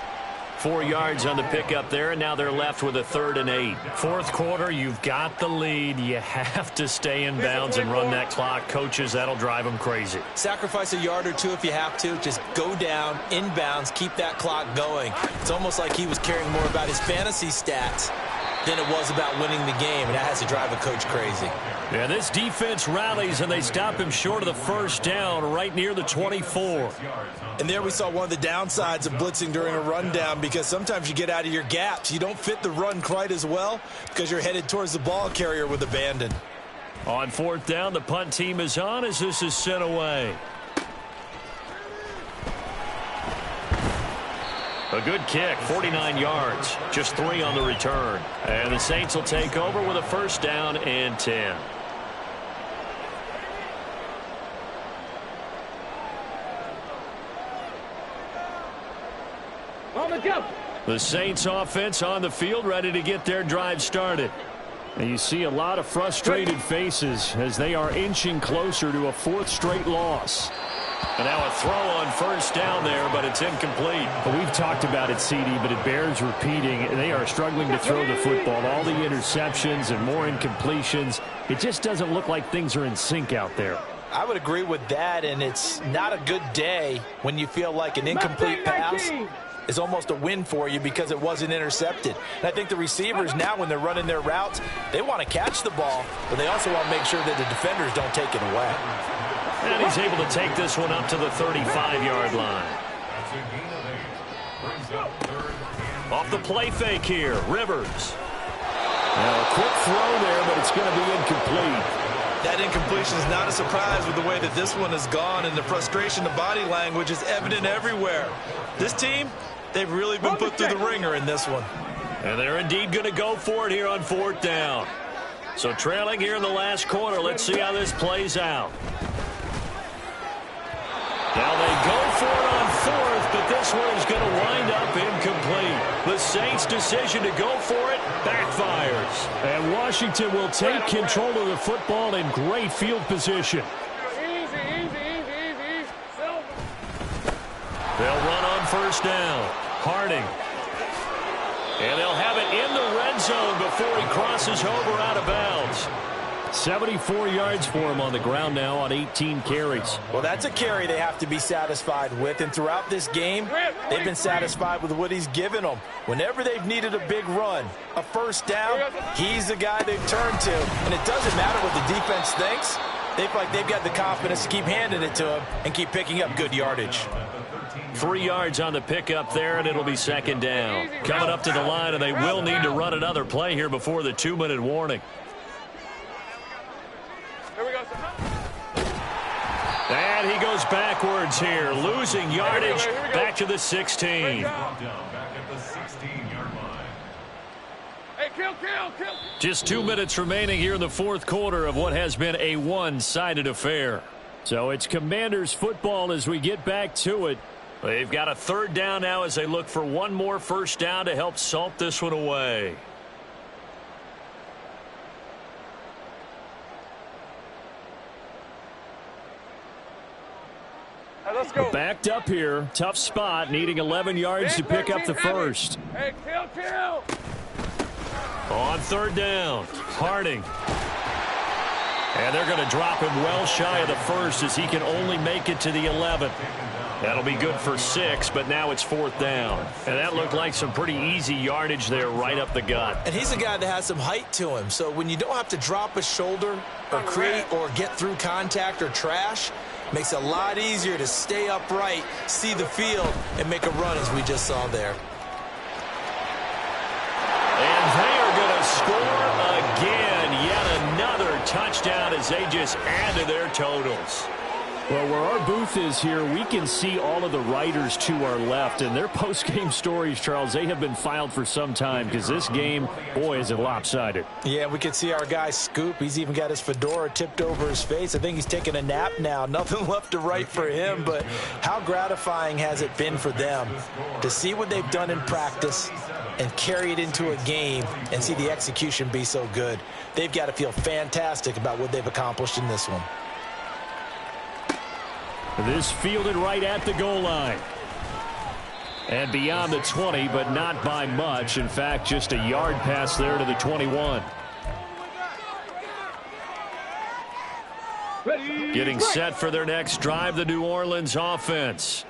4 yards on the pickup there, and now they're left with a 3rd and 8. Fourth quarter, you've got the lead. You have to stay in bounds and run that clock. Coaches, that'll drive them crazy. Sacrifice a yard or two if you have to. Just go down, in bounds, keep that clock going. It's almost like he was caring more about his fantasy stats than it was about winning the game, and that has to drive a coach crazy. Yeah, this defense rallies, and they stop him short of the first down right near the 24. And there we saw one of the downsides of blitzing during a rundown, because sometimes you get out of your gaps. You don't fit the run quite as well because you're headed towards the ball carrier with abandon. On 4th down, the punt team is on as this is sent away. A good kick, 49 yards, just 3 on the return. And the Saints will take over with a 1st down and 10. The Saints offense on the field, ready to get their drive started. And you see a lot of frustrated faces as they are inching closer to a 4th straight loss. And now a throw on 1st down there, but it's incomplete. But we've talked about it, CD, but it bears repeating. They are struggling to throw the football. All the interceptions and more incompletions. It just doesn't look like things are in sync out there. I would agree with that, and it's not a good day when you feel like an incomplete pass is almost a win for you because it wasn't intercepted. And I think the receivers now, when they're running their routes, they want to catch the ball, but they also want to make sure that the defenders don't take it away. And he's able to take this one up to the 35-yard line. Off the play fake here, Rivers. Now a quick throw there, but it's going to be incomplete. That incompletion is not a surprise with the way that this one has gone, and the frustration, the body language is evident everywhere. This team, they've really been put through the ringer in this one. And they're indeed going to go for it here on 4th down. So trailing here in the last quarter. Let's see how this plays out. Now they go for it on 4th, but this one is going to wind up incomplete. The Saints' decision to go for it backfires. And Washington will take control of the football in great field position. Easy. They'll run on 1st down. Harding. And they'll have it in the red zone before he crosses over out of bounds. 74 yards for him on the ground now on 18 carries. Well, that's a carry they have to be satisfied with, and throughout this game, they've been satisfied with what he's given them. Whenever they've needed a big run, a 1st down, he's the guy they've turned to. And it doesn't matter what the defense thinks. They feel like they've got the confidence to keep handing it to him and keep picking up good yardage. 3 yards on the pickup there, and it'll be 2nd down. Coming up to the line, and they will need to run another play here before the 2-minute warning. Here we go. And he goes backwards here, losing yardage back to the 16. Brought down back at the 16-yard line. Hey, kill. Just 2 minutes remaining here in the 4th quarter of what has been a one-sided affair. So it's Commanders football as we get back to it. They've got a 3rd down now as they look for one more 1st down to help salt this one away. Hey, let's go. Backed up here. Tough spot. Needing 11 yards to pick up the first. Hey, kill. On 3rd down, Harding. And they're going to drop him well shy of the first as he can only make it to the 11th. That'll be good for 6, but now it's 4th down. And that looked like some pretty easy yardage there right up the gut. And he's a guy that has some height to him, so when you don't have to drop a shoulder or create or get through contact or trash, makes it a lot easier to stay upright, see the field, and make a run as we just saw there. And they are going to score again. Yet another touchdown as they just add to their totals. Well, where our booth is here, we can see all of the writers to our left. And their post-game stories, Charles, they have been filed for some time because this game, boy, is it lopsided. Yeah, we can see our guy Scoop. He's even got his fedora tipped over his face. I think he's taking a nap now. Nothing left to write for him, but how gratifying has it been for them to see what they've done in practice and carry it into a game and see the execution be so good. They've got to feel fantastic about what they've accomplished in this one. This fielded right at the goal line. And beyond the 20, but not by much. In fact, just a yard pass there to the 21. Getting set for their next drive, the New Orleans offense.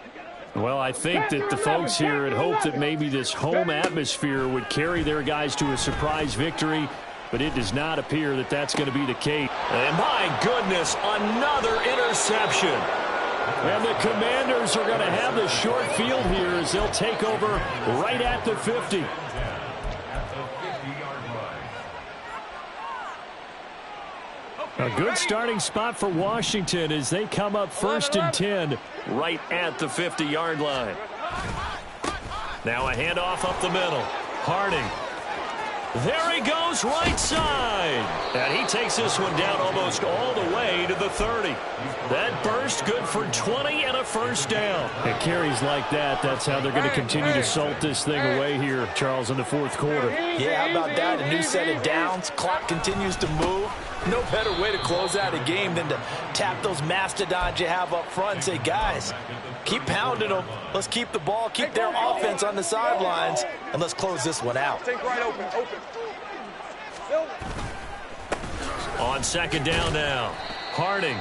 Well, I think that the folks here had hoped that maybe this home atmosphere would carry their guys to a surprise victory, but it does not appear that that's going to be the case. And my goodness, another interception. And the Commanders are going to have the short field here as they'll take over right at the 50. A good starting spot for Washington as they come up 1st and 10. Right at the 50-yard line. Now a handoff up the middle. Harding. There he goes, right side. And he takes this one down almost all the way to the 30. That burst good for 20 and a 1st down. It carries like that. That's how they're going to continue to salt this thing away here, Charles, in the 4th quarter. Yeah, how about that? A new set of downs. Clock continues to move. No better way to close out a game than to tap those mastodons you have up front and say, guys, keep pounding them. Let's keep the ball, keep their offense on the sidelines, and let's close this one out. Take right open. On 2nd down now. Harding.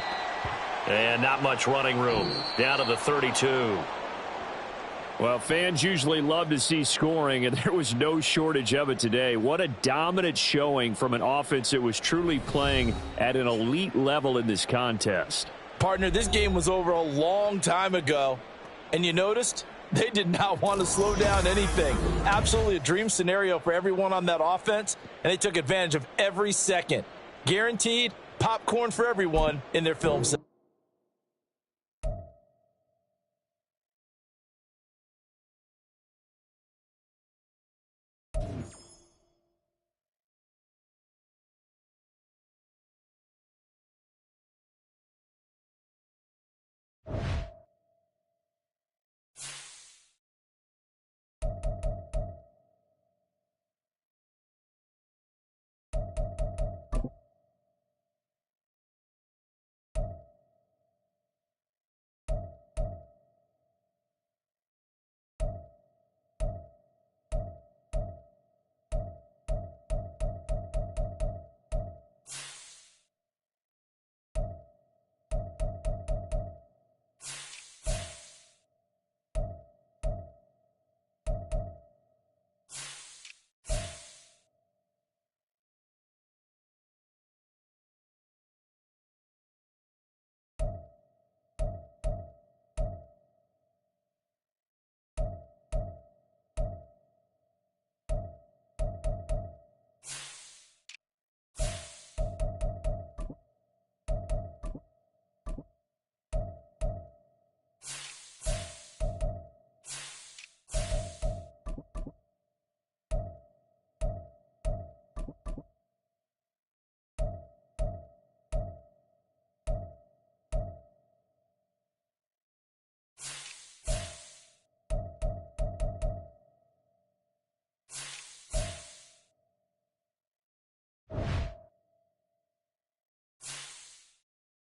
And not much running room. Down to the 32. Well, fans usually love to see scoring, and there was no shortage of it today. What a dominant showing from an offense that was truly playing at an elite level in this contest. Partner, this game was over a long time ago, and you noticed they did not want to slow down anything. Absolutely a dream scenario for everyone on that offense, and they took advantage of every second. Guaranteed Popcorn for everyone in their film set.